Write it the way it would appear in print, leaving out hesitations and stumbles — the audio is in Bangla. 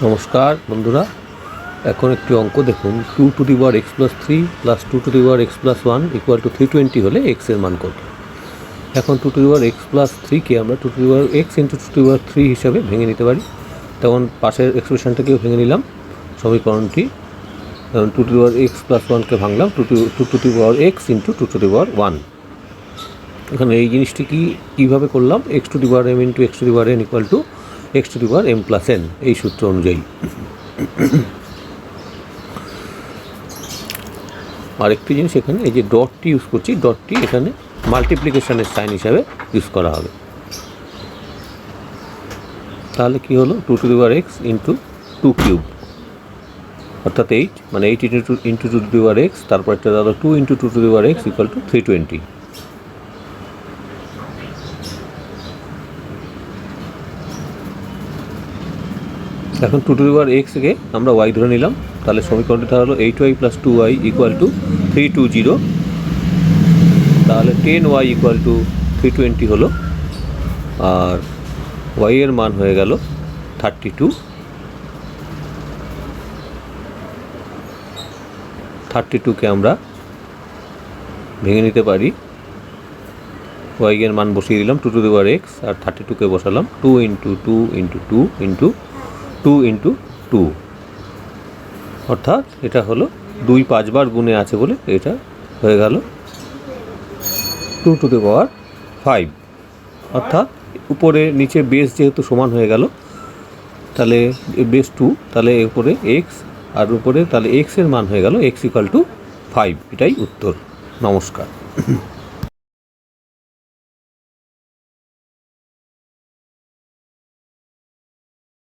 নমস্কার বন্ধুরা, এখন একটি অঙ্ক দেখুন। 2 to the power X plus 3 plus 2 to the power X plus 1 equal to 320 হলে এক্সের মান কত। এখন 2 to the power X plus 3কে আমরা 2 to the power X into 2 to the power 3 হিসাবে ভেঙে নিতে পারি। তখন পাশের এক্সপ্রেশনটাকেও ভেঙে নিলাম সমীকরণটি। তখন 2 to the power X plus 1কে ভাঙলাম 2 to the power X into 2 to the power 1। এখানে এই জিনিসটি কীভাবে করলাম, X to the power M into X to the power N equal to X to the power M plus N, এই সূত্র অনুযায়ী। আরেকটি জিনিস, এখানে এই যে ডটটি ইউজ করছি, ডটটি এখানে মাল্টিপ্লিকেশনের সাইন হিসাবে ইউজ করা হবে। তাহলে কি হলো, 2 to the power X into 2 cube অর্থাৎ 8, মানে 8 into 2 to the power x, তারপর একটা দাদা 2 into 2 to the power x equal to 320। এখন 2 টু দি পাওয়ার এক্সকে আমরা ওয়াই ধরে নিলাম, তাহলে সমীকরণটা হলো 8y plus 2y equal to 320। তাহলে 10y ইকুয়াল টু 320 হলো, আর y এর মান হয়ে গেল 32। 32কে আমরা ভেঙে নিতে পারি। y এর মান বসিয়ে দিলাম 2 টু দি পাওয়ার এক্স, আর 32কে বসালাম 2 ইন্টু 2 ইন্টু 2 ইন্টু 2 ইন্টু 2, অর্থাৎ এটা হলো 2 5 বার গুণে আছে বলে এটা হয়ে গেল 2 টু দি পাওয়ার 5। অর্থাৎ উপরে নিচে বেস যেহেতু সমান হয়ে গেল, তাহলে বেস 2, তাহলে উপরে এক্স আর উপরে তাহলে এক্সের মান হয়ে গেল এক্স ইকুয়াল টু 5। এটাই উত্তর। নমস্কার।